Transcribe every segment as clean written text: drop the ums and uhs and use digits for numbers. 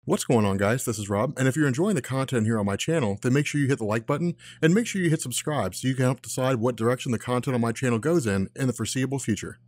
What's going on, guys? This is Rob, and if you're enjoying the content here on my channel, then make sure you hit the like button and make sure you hit subscribe so you can help decide what direction the content on my channel goes in the foreseeable future.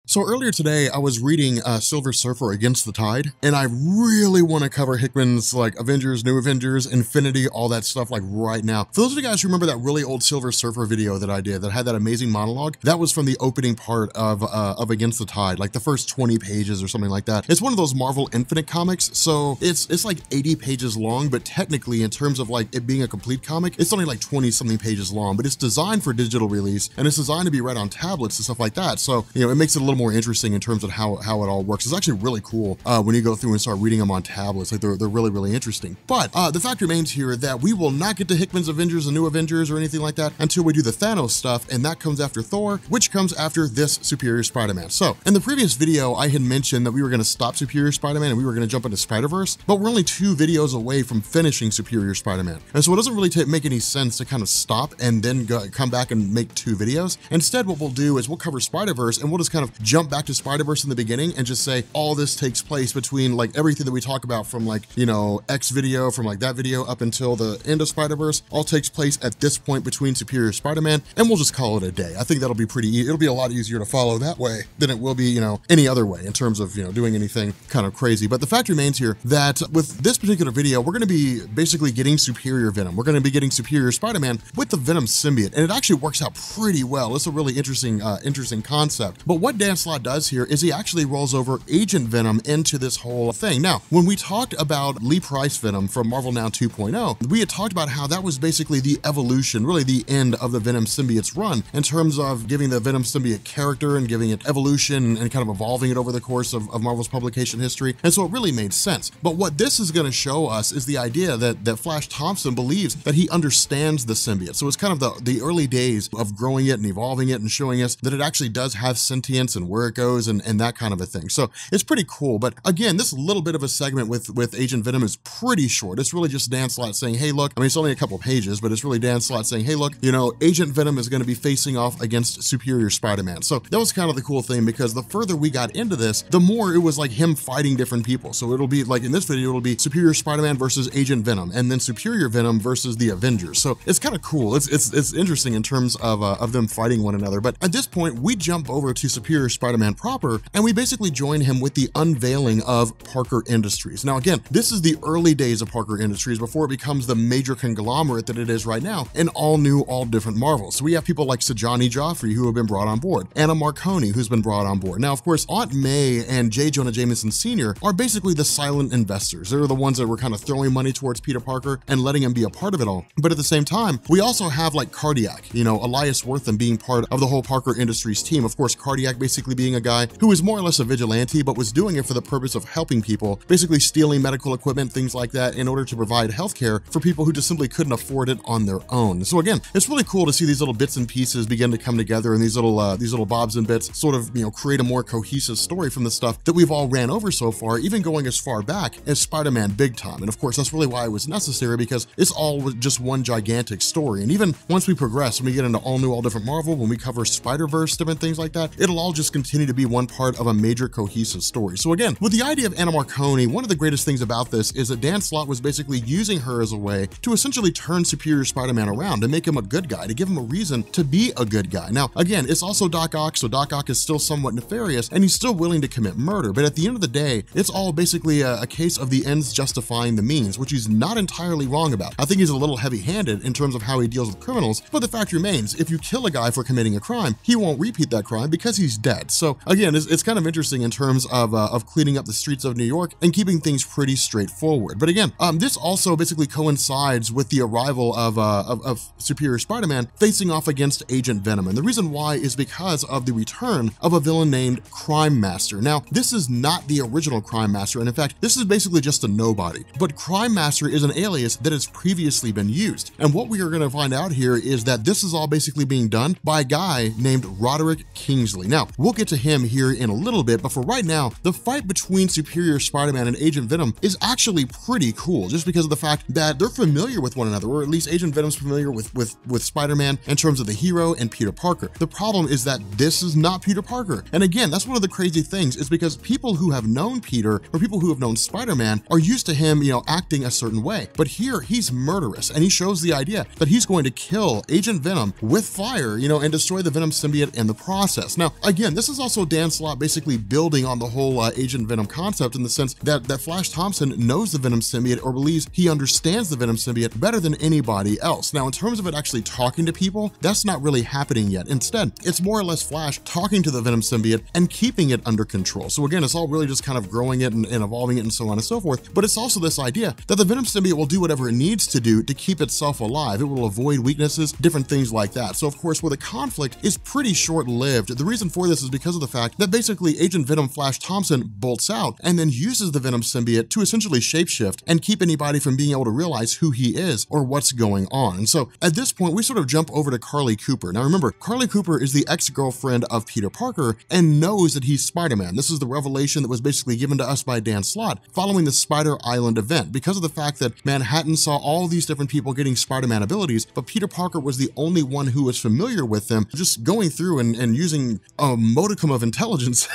So earlier today, I was reading Silver Surfer Against the Tide, and I really want to cover Hickman's like Avengers, New Avengers, Infinity, all that stuff like right now. For those of you guys who remember that really old Silver Surfer video that I did that had that amazing monologue, that was from the opening part of Against the Tide, like the first 20 pages or something like that. It's one of those Marvel Infinite comics, so it's like 80 pages long, but technically in terms of like it being a complete comic, it's only like 20 something pages long, but it's designed for digital release and it's designed to be read on tablets and stuff like that. So, you know, it makes it a little more interesting in terms of how it all works. It's actually really cool when you go through and start reading them on tablets. Like they're really interesting. But the fact remains here that we will not get to Hickman's Avengers and New Avengers or anything like that until we do the Thanos stuff, and that comes after Thor, which comes after this Superior Spider-Man. So in the previous video, I had mentioned that we were going to stop Superior Spider-Man and we were going to jump into Spider-Verse, but we're only 2 videos away from finishing Superior Spider-Man. And so it doesn't really make any sense to kind of stop and then come back and make 2 videos. Instead, what we'll do is we'll cover Spider-Verse and we'll just kind of jump back to Spider-Verse in the beginning and just say all this takes place between like everything that we talk about from like, you know, X video, from like that video up until the end of Spider-Verse, all takes place at this point between Superior Spider-Man, and we'll just call it a day. I think that'll be pretty easy. It'll be a lot easier to follow that way than it will be, you know, any other way in terms of, you know, doing anything kind of crazy. But the fact remains here that with this particular video, we're going to be basically getting Superior Venom. We're going to be getting Superior Spider-Man with the Venom symbiote, and it actually works out pretty well. It's a really interesting concept. But what Dan Slott does here is he actually rolls over Agent Venom into this whole thing. Now, when we talked about Lee Price Venom from Marvel Now 2.0, we had talked about how that was basically the evolution, really the end of the Venom symbiote's run in terms of giving the Venom symbiote character and giving it evolution and kind of evolving it over the course of Marvel's publication history. And so it really made sense. But what this is going to show us is the idea that Flash Thompson believes that he understands the symbiote. So it's kind of the early days of growing it and evolving it and showing us that it actually does have sentience and where it goes and that kind of a thing. So it's pretty cool. But again, this little bit of a segment with Agent Venom is pretty short. It's really just Dan Slott saying, hey, look, I mean, it's only a couple pages, but it's really Dan Slott saying, hey, look, you know, Agent Venom is going to be facing off against Superior Spider-Man. So that was kind of the cool thing, because the further we got into this, the more it was like him fighting different people. So it'll be like in this video, it'll be Superior Spider-Man versus Agent Venom, and then Superior Venom versus the Avengers. So it's kind of cool. It's interesting in terms of them fighting one another. But at this point, we jump over to Superior Spider-Man proper, and we basically join him with the unveiling of Parker Industries. Now, again, this is the early days of Parker Industries before it becomes the major conglomerate that it is right now, and all new, all different Marvels. So we have people like Sajani Joffrey who have been brought on board, Anna Marconi who's been brought on board. Now, of course, Aunt May and J. Jonah Jameson Sr. are basically the silent investors. They're the ones that were kind of throwing money towards Peter Parker and letting him be a part of it all. But at the same time, we also have like Cardiac, you know, Elias Wortham being part of the whole Parker Industries team. Of course, Cardiac basically being a guy who is more or less a vigilante, but was doing it for the purpose of helping people, basically stealing medical equipment, things like that, in order to provide healthcare for people who just simply couldn't afford it on their own. So again, it's really cool to see these little bits and pieces begin to come together, and these little bobs and bits sort of, you know, create a more cohesive story from the stuff that we've all ran over so far, even going as far back as Spider-Man Big Time. And of course, that's really why it was necessary, because it's all just one gigantic story. And even once we progress, when we get into all new, all different Marvel, when we cover Spider-Verse, different things like that, it'll all just continue to be one part of a major cohesive story. So again, with the idea of Anna Marconi, one of the greatest things about this is that Dan Slott was basically using her as a way to essentially turn Superior Spider-Man around and make him a good guy, to give him a reason to be a good guy. Now, again, it's also Doc Ock, so Doc Ock is still somewhat nefarious, and he's still willing to commit murder. But at the end of the day, it's all basically a case of the ends justifying the means, which he's not entirely wrong about. I think he's a little heavy-handed in terms of how he deals with criminals, but the fact remains, if you kill a guy for committing a crime, he won't repeat that crime because he's dead. So again, it's kind of interesting in terms of cleaning up the streets of New York and keeping things pretty straightforward. But again, this also basically coincides with the arrival of Superior Spider-Man facing off against Agent Venom. And the reason why is because of the return of a villain named Crime Master. Now, this is not the original Crime Master, and in fact, this is basically just a nobody. But Crime Master is an alias that has previously been used. And what we are going to find out here is that this is all basically being done by a guy named Roderick Kingsley. Now, We'll get to him here in a little bit, but for right now, the fight between Superior Spider-Man and Agent Venom is actually pretty cool, just because of the fact that they're familiar with one another, or at least Agent Venom's familiar with Spider-Man in terms of the hero and Peter Parker. The problem is that this is not Peter Parker. And again, that's one of the crazy things, is because people who have known Peter, or people who have known Spider-Man, are used to him, acting a certain way. But here, he's murderous, and he shows the idea that he's going to kill Agent Venom with fire, and destroy the Venom symbiote in the process. Now, again, this is also Dan Slott basically building on the whole Agent Venom concept, in the sense that Flash Thompson knows the Venom symbiote, or believes he understands the Venom symbiote better than anybody else. Now, in terms of it actually talking to people, that's not really happening yet. Instead, it's more or less Flash talking to the Venom symbiote and keeping it under control. So again, it's all really just kind of growing it and evolving it and so on and so forth. But it's also this idea that the Venom symbiote will do whatever it needs to do to keep itself alive. It will avoid weaknesses, different things like that. So of course, where the conflict is pretty short-lived, the reason for this is because of the fact that basically Agent Venom Flash Thompson bolts out and then uses the Venom symbiote to essentially shapeshift and keep anybody from being able to realize who he is or what's going on. And so at this point, we sort of jump over to Carly Cooper. Now remember, Carly Cooper is the ex-girlfriend of Peter Parker and knows that he's Spider-Man. This is the revelation that was basically given to us by Dan Slott following the Spider Island event, because of the fact that Manhattan saw all these different people getting Spider-Man abilities, but Peter Parker was the only one who was familiar with them. Just going through and using a modicum of intelligence,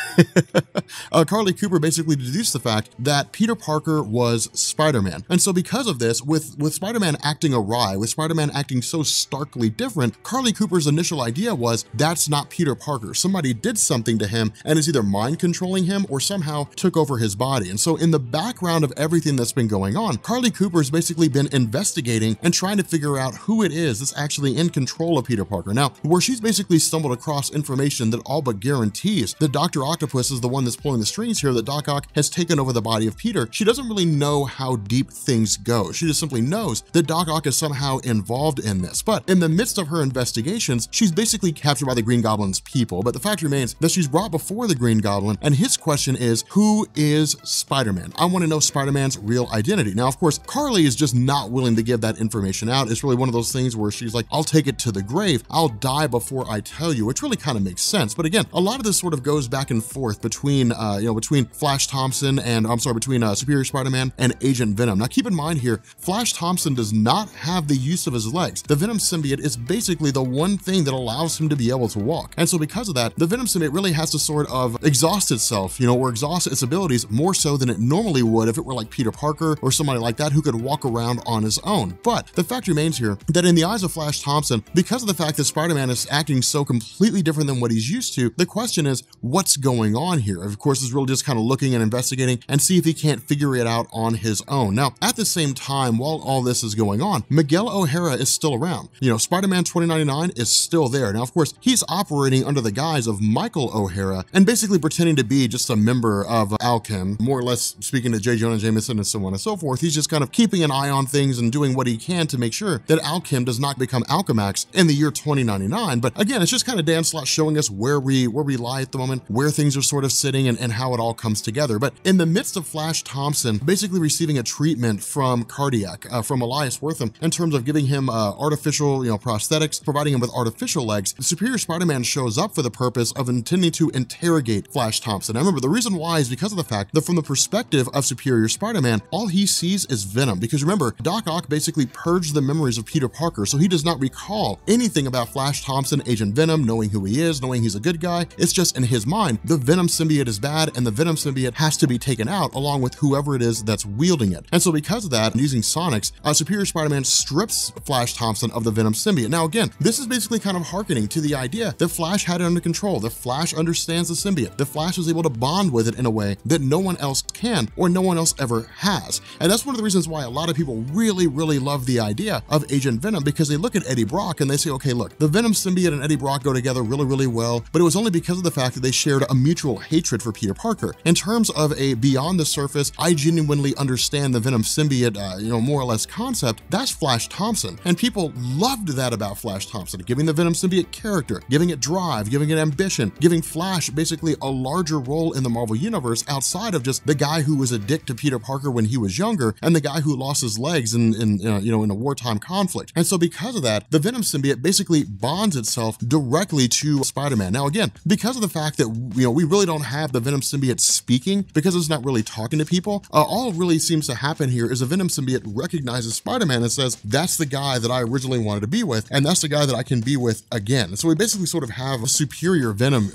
Carly Cooper basically deduced the fact that Peter Parker was Spider-Man. And so because of this, with Spider-Man acting awry, with Spider-Man acting so starkly different, Carly Cooper's initial idea was, that's not Peter Parker. Somebody did something to him and is either mind controlling him or somehow took over his body. And so in the background of everything that's been going on, Carly Cooper's basically been investigating and trying to figure out who it is that's actually in control of Peter Parker. Now, where she's basically stumbled across information that all but guarantees that Dr. Octopus is the one that's pulling the strings here, that Doc Ock has taken over the body of Peter, she doesn't really know how deep things go. She just simply knows that Doc Ock is somehow involved in this. But in the midst of her investigations, she's basically captured by the Green Goblin's people. But the fact remains that she's brought before the Green Goblin, and his question is, who is Spider-Man? I want to know Spider-Man's real identity. Now, of course, Carly is just not willing to give that information out. It's really one of those things where she's like, I'll take it to the grave. I'll die before I tell you, which really kind of makes sense. But again, a lot of this sort of goes back and forth between, between Flash Thompson and, between Superior Spider-Man and Agent Venom. Now, keep in mind here, Flash Thompson does not have the use of his legs. The Venom symbiote is basically the one thing that allows him to be able to walk. And so because of that, the Venom symbiote really has to sort of exhaust itself, or exhaust its abilities more so than it normally would if it were like Peter Parker or somebody like that who could walk around on his own. But the fact remains here that in the eyes of Flash Thompson, because of the fact that Spider-Man is acting so completely different than what he's used to, the question is, what's going on here? Of course, is really just kind of looking and investigating and see if he can't figure it out on his own. Now, at the same time, while all this is going on, Miguel O'Hara is still around. Spider-Man 2099 is still there. Now, of course, he's operating under the guise of Michael O'Hara and basically pretending to be just a member of Alchem, more or less speaking to J. Jonah Jameson and so on and so forth. He's just kind of keeping an eye on things and doing what he can to make sure that Alchem does not become Alchemax in the year 2099. But again, it's just kind of Dan Slott showing us where we lie at the moment, where things are sort of sitting and how it all comes together. But in the midst of Flash Thompson basically receiving a treatment from Cardiac, from Elias Wortham, in terms of giving him artificial, prosthetics, providing him with artificial legs, the Superior Spider-Man shows up for the purpose of intending to interrogate Flash Thompson. Now remember, the reason why is because of the fact that from the perspective of Superior Spider-Man, all he sees is Venom. Because remember, Doc Ock basically purged the memories of Peter Parker, so he does not recall anything about Flash Thompson, Agent Venom, knowing who he is, knowing he's a good guy. It's just in his mind, the Venom symbiote is bad, and the Venom symbiote has to be taken out along with whoever it is that's wielding it. And so because of that, using Sonics, Superior Spider-Man strips Flash Thompson of the Venom symbiote. Now again, this is basically kind of hearkening to the idea that Flash had it under control. The Flash understands the symbiote. The Flash was able to bond with it in a way that no one else can or no one else ever has. And that's one of the reasons why a lot of people really, really love the idea of Agent Venom, because they look at Eddie Brock and they say, okay, look, the Venom symbiote and Eddie Brock go together really, really well, but it was only because of the fact that they shared a mutual hatred for Peter Parker. In terms of a beyond the surface, I genuinely understand the Venom symbiote, more or less concept, that's Flash Thompson. And people loved that about Flash Thompson, giving the Venom symbiote character, giving it drive, giving it ambition, giving Flash basically a larger role in the Marvel Universe outside of just the guy who was a dick to Peter Parker when he was younger and the guy who lost his legs in a wartime conflict. And so because of that, the Venom symbiote basically bonds itself directly to Spider-Man. Now again, because of the fact that, we really don't have the Venom symbiote speaking, because it's not really talking to people, all really seems to happen here is a Venom symbiote recognizes Spider-Man and says, that's the guy that I originally wanted to be with, and that's the guy that I can be with again. And so we basically sort of have a superior Venom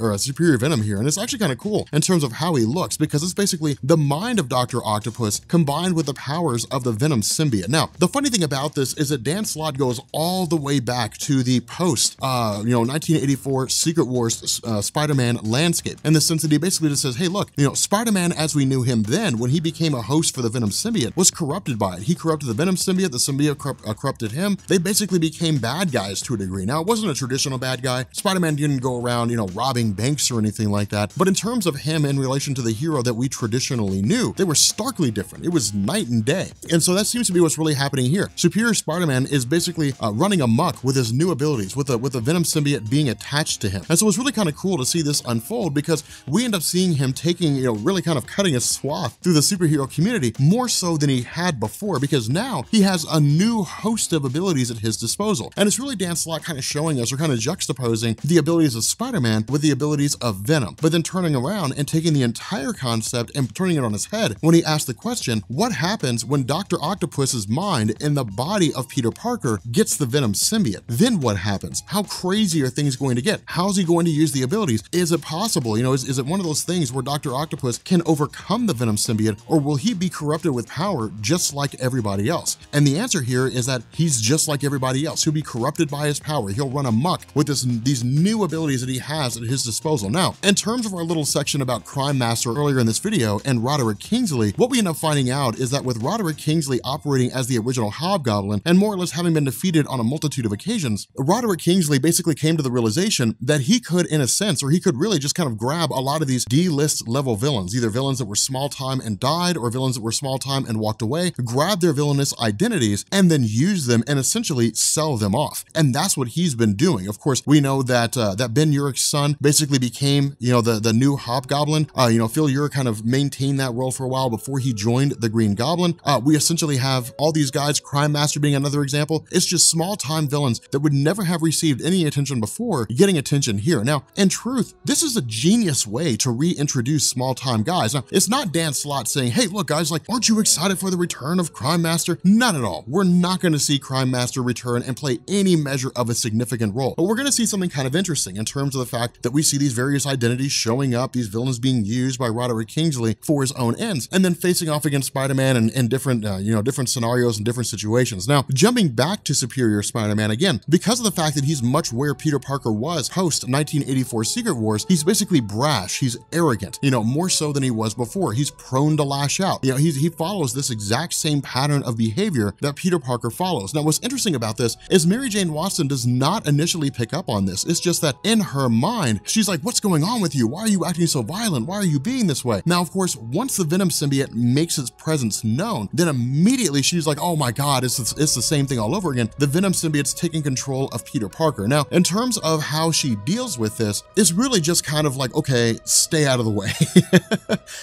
here, and it's actually kind of cool in terms of how he looks, because it's basically the mind of Dr. Octopus combined with the powers of the Venom symbiote. Now, the funny thing about this is that Dan Slott goes all the way back to the post, 1984 Secret Wars Spider-Man landscape, in the sense that he basically just says, hey, look, Spider-Man as we knew him then, when he became a host for the Venom symbiote, was corrupted by it. He corrupted the Venom symbiote, the symbiote corrupted him. They basically became bad guys to a degree. Now, it wasn't a traditional bad guy. Spider-Man didn't go around, robbing banks or anything like that. But in terms of him in relation to the hero that we traditionally knew, they were starkly different. It was night and day. And so that seems to be what's really happening here. Superior Spider-Man is basically running amok with his new abilities, with the Venom symbiote being attached to him. And so it's really kind of cool to see this unfold, because we end up seeing him taking, really kind of cutting a swath through the superhero community, more so than he had before, because now he has a new host of abilities at his disposal. And it's really Dan Slott kind of showing us, or kind of juxtaposing the abilities of Spider-Man with the abilities of Venom, but then turning around and taking the entire concept and turning it on its head when he asked the question, what happens when Dr. Octopus's mind in the body of Peter Parker gets the Venom symbiote? Then what happens? How crazy are things going to get? How's he going to use the abilities? Is it possible, is it one of those things where Dr. Octopus can overcome the Venom symbiote, or will he be corrupted with power just like everybody else? And the answer here is that he's just like everybody else. He'll be corrupted by his power. He'll run amok with these new abilities that he has at his disposal. Now, in terms of our little section about Crime Master earlier in this video and Roderick Kingsley, what we end up finding out is that with Roderick Kingsley operating as the original Hobgoblin and more or less having been defeated on a multitude of occasions, Roderick Kingsley basically came to the realization that he could, in a sense, or he could really just kind of grab a lot of these D-list level villains, either villains that were small time and died, or villains that were small time and walked away, grab their villainous identities and then use them and essentially sell them off. And that's what he's been doing. Of course, we know that that Ben Urich's son basically became, the new Hobgoblin. Phil Urich kind of maintained that role for a while before he joined the Green Goblin. We essentially have all these guys, Crime Master being another example. It's just small time villains that would never have received any attention before getting attention here. Now, in truth, this is a genius way to reintroduce small time guys. Now, it's not Dan Slott saying, hey, look guys, aren't you excited for the return of Crime Master? Not at all. We're not going to see Crime Master return and play any measure of a significant role, but we're going to see something kind of interesting in terms of the fact that we see these various identities showing up, these villains being used by Roderick Kingsley for his own ends, and then facing off against Spider-Man in different, different scenarios and different situations. Now, jumping back to Superior Spider-Man again, because of the fact that he's much where Peter Parker was post 1984 Secret Wars, he's basically brash, he's arrogant, more so than he was before. He's prone to lash out. He follows this exact same pattern of behavior that Peter Parker follows. Now, what's interesting about this is Mary Jane Watson does not initially pick up on this. It's just that in her mind, she's like, what's going on with you? Why are you acting so violent? Why are you being this way? Now, of course, once the Venom symbiote makes its presence known, then immediately she's like, oh my God, it's the same thing all over again. The Venom symbiote's taking control of Peter Parker. Now, in terms of how she deals with this, it's really just kind of like, okay, stay out of the way.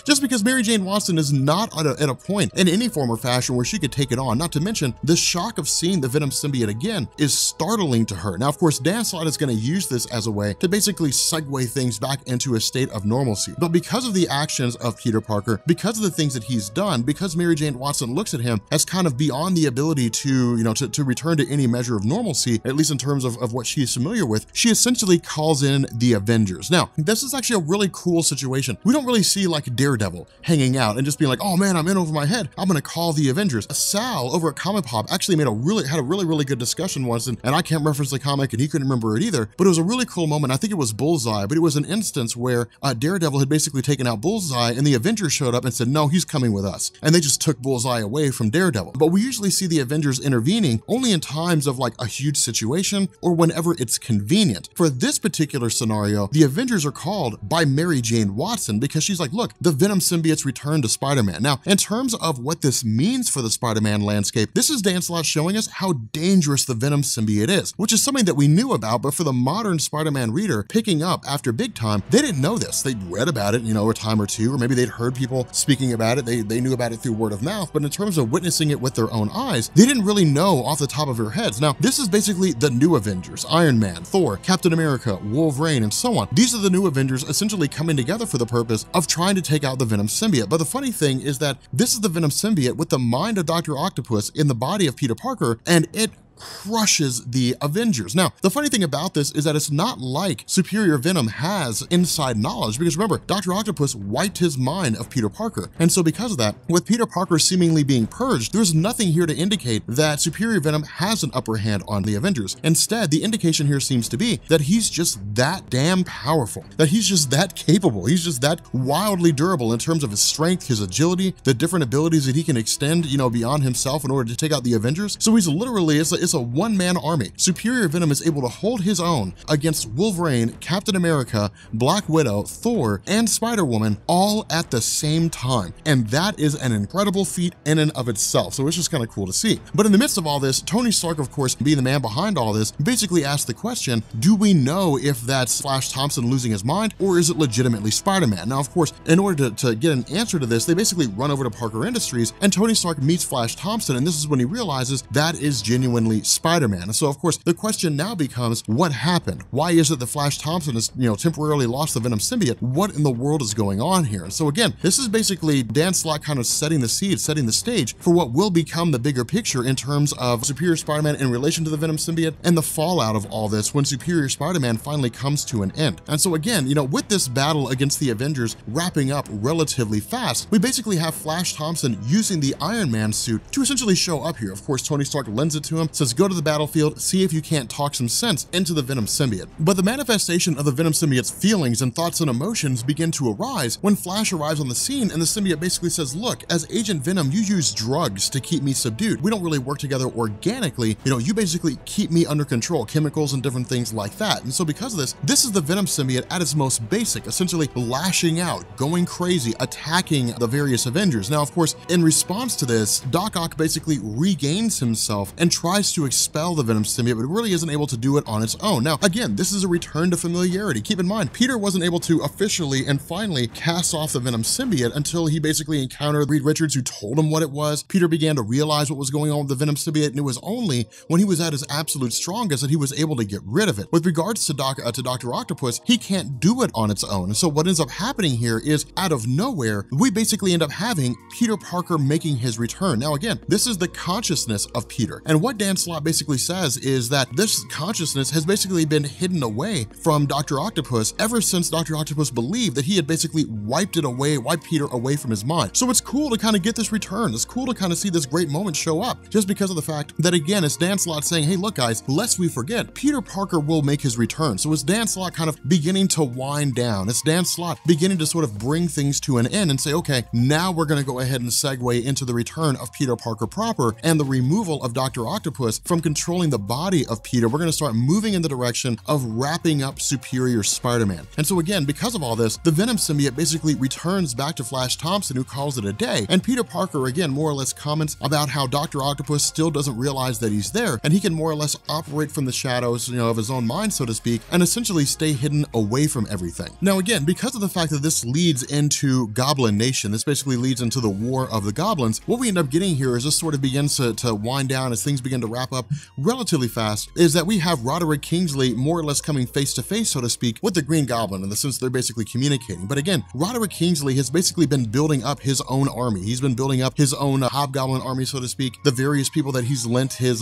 Just because Mary Jane Watson is not at a point in any form or fashion where she could take it on. Not to mention, the shock of seeing the Venom symbiote again is startling to her. Now, of course, Dan Slott is going to use this as a way to basically segue things back into a state of normalcy. But because of the actions of Peter Parker, because of the things that he's done, because Mary Jane Watson looks at him as kind of beyond the ability to, to return to any measure of normalcy, at least in terms of what she is familiar with, she essentially calls in the Avengers. Now, this is actually a really cool situation. We don't really see like Daredevil hanging out and just being like, oh man, I'm in over my head, I'm gonna call the Avengers. Sal over at Comic Pop actually had a really good discussion once, and I can't reference the comic and he couldn't remember it either, but it was a really cool moment. I think it was Bullseye, but it was an instance where Daredevil had basically taken out Bullseye and the Avengers showed up and said, no, he's coming with us. And they just took Bullseye away from Daredevil. But we usually see the Avengers intervening only in times of like a huge situation or whenever it's convenient. For this particular scenario, the Avengers are called by Mary Jane Watson because she's like, look, the Venom symbiote's returned to Spider-Man. Now, in terms of what this means for the Spider-Man landscape, this is Dan Slott showing us how dangerous the Venom symbiote is, which is something that we knew about, but for the modern Spider-Man reader picking up after big time, they didn't know this. They'd read about it, a time or two, or maybe they'd heard people speaking about it. They knew about it through word of mouth, but in terms of witnessing it with their own eyes, they didn't really know off the top of their heads. Now, this is basically the new Avengers: Iron Man, Thor, Captain America, Wolverine, and so on. These are the new Avengers essentially coming together for the purpose of trying to take out the Venom symbiote. But the funny thing is that this is the Venom symbiote with the mind of Dr. Octopus in the body of Peter Parker, and it crushes the Avengers. Now, the funny thing about this is that it's not like Superior Venom has inside knowledge, because remember, Dr. Octopus wiped his mind of Peter Parker. And so because of that, with Peter Parker seemingly being purged, there's nothing here to indicate that Superior Venom has an upper hand on the Avengers. Instead, the indication here seems to be that he's just that damn powerful, that he's just that capable, he's just that wildly durable in terms of his strength, his agility, the different abilities that he can extend, beyond himself in order to take out the Avengers. So he's literally, it's a one-man army. Superior Venom is able to hold his own against Wolverine, Captain America, Black Widow, Thor, and Spider-Woman all at the same time. And that is an incredible feat in and of itself. So it's just kind of cool to see. But in the midst of all this, Tony Stark, of course, being the man behind all this, basically asked the question, do we know if that's Flash Thompson losing his mind, or is it legitimately Spider-Man? Now, of course, in order to get an answer to this, they basically run over to Parker Industries, and Tony Stark meets Flash Thompson, and this is when he realizes that is genuinely Spider-Man. And so, of course, the question now becomes, what happened? Why is it that Flash Thompson has, temporarily lost the Venom symbiote? What in the world is going on here? And so again, this is basically Dan Slott kind of setting the seed, setting the stage for what will become the bigger picture in terms of Superior Spider-Man in relation to the Venom symbiote and the fallout of all this when Superior Spider-Man finally comes to an end. And so again, with this battle against the Avengers wrapping up relatively fast, we basically have Flash Thompson using the Iron Man suit to essentially show up here. Of course, Tony Stark lends it to him, says, go to the battlefield, see if you can't talk some sense into the Venom symbiote. But the manifestation of the Venom symbiote's feelings and thoughts and emotions begin to arise when Flash arrives on the scene, and the symbiote basically says, look, as Agent Venom, you use drugs to keep me subdued. We don't really work together organically. You basically keep me under control, chemicals and different things like that. And so because of this, this is the Venom symbiote at its most basic, essentially lashing out, going crazy, attacking the various Avengers. Now, of course, in response to this, Doc Ock basically regains himself and tries to expel the Venom symbiote, but really isn't able to do it on its own. Now, again, this is a return to familiarity. Keep in mind, Peter wasn't able to officially and finally cast off the Venom symbiote until he basically encountered Reed Richards, who told him what it was. Peter began to realize what was going on with the Venom symbiote, and it was only when he was at his absolute strongest that he was able to get rid of it. With regards to Dr. Octopus, he can't do it on its own. And so what ends up happening here is, out of nowhere, we basically end up having Peter Parker making his return. Now, again, this is the consciousness of Peter. And what Dan Slott basically says is that this consciousness has basically been hidden away from Dr. Octopus ever since Dr. Octopus believed that he had basically wiped Peter away from his mind. So it's cool to kind of get this return. It's cool to kind of see this great moment show up, just because of the fact that, again, it's Dan Slott saying, hey, look, guys, lest we forget, Peter Parker will make his return. So it's Dan Slott kind of beginning to wind down. It's Dan Slott beginning to sort of bring things to an end and say, okay, now we're going to go ahead and segue into the return of Peter Parker proper and the removal of Dr. Octopus from controlling the body of Peter. We're going to start moving in the direction of wrapping up Superior Spider-Man. And so again, because of all this, the Venom symbiote basically returns back to Flash Thompson, who calls it a day. And Peter Parker, again, more or less comments about how Dr. Octopus still doesn't realize that he's there, and he can more or less operate from the shadows, of his own mind, so to speak, and essentially stay hidden away from everything. Now, again, because of the fact that this leads into Goblin Nation, this basically leads into the War of the Goblins, what we end up getting here is this sort of begins to wind down as things begin to wrap up relatively fast, is that we have Roderick Kingsley more or less coming face to face, so to speak, with the Green Goblin, in the sense they're basically communicating. But again, Roderick Kingsley has basically been building up his own army. He's been building up his own hobgoblin army, so to speak, the various people that he's lent his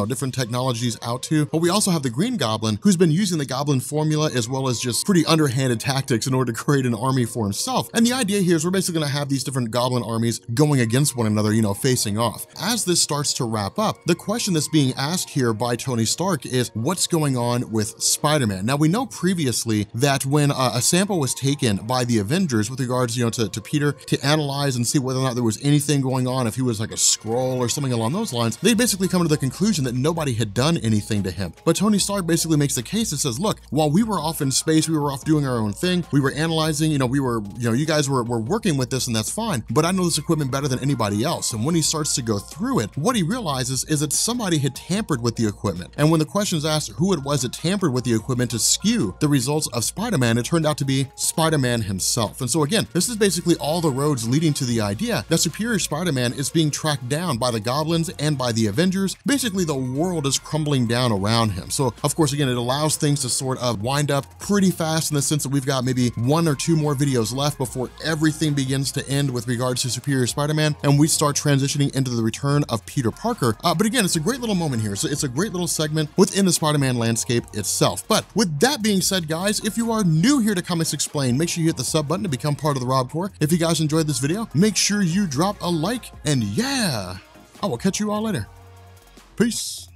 different technologies out to. But we also have the Green Goblin, who's been using the Goblin formula as well as just pretty underhanded tactics in order to create an army for himself. And the idea here is we're basically going to have these different Goblin armies going against one another, facing off. As this starts to wrap up, the question that's being asked here by Tony Stark is, what's going on with Spider-Man? Now, we know previously that when a sample was taken by the Avengers with regards, to Peter to analyze and see whether or not there was anything going on, if he was like a Skrull or something along those lines, they basically come to the conclusion that nobody had done anything to him. But Tony Stark basically makes the case that says, look, while we were off in space, we were off doing our own thing, we were analyzing, you guys were working with this, and that's fine, but I know this equipment better than anybody else. And when he starts to go through it, what he realizes is that some somebody had tampered with the equipment. And when the questions asked who it was that tampered with the equipment to skew the results of Spider-Man, it turned out to be Spider-Man himself. And so again, this is basically all the roads leading to the idea that Superior Spider-Man is being tracked down by the Goblins and by the Avengers. Basically, the world is crumbling down around him. So of course, again, it allows things to sort of wind up pretty fast in the sense that we've got maybe 1 or 2 more videos left before everything begins to end with regards to Superior Spider-Man, and we start transitioning into the return of Peter Parker. But again, it's a great little moment here. So it's a great little segment within the Spider-Man landscape itself. But with that being said, guys, if you are new here to Comics Explained, make sure you hit the sub button to become part of the Rob Corps. If you guys enjoyed this video, make sure you drop a like, and yeah, I will catch you all later. Peace.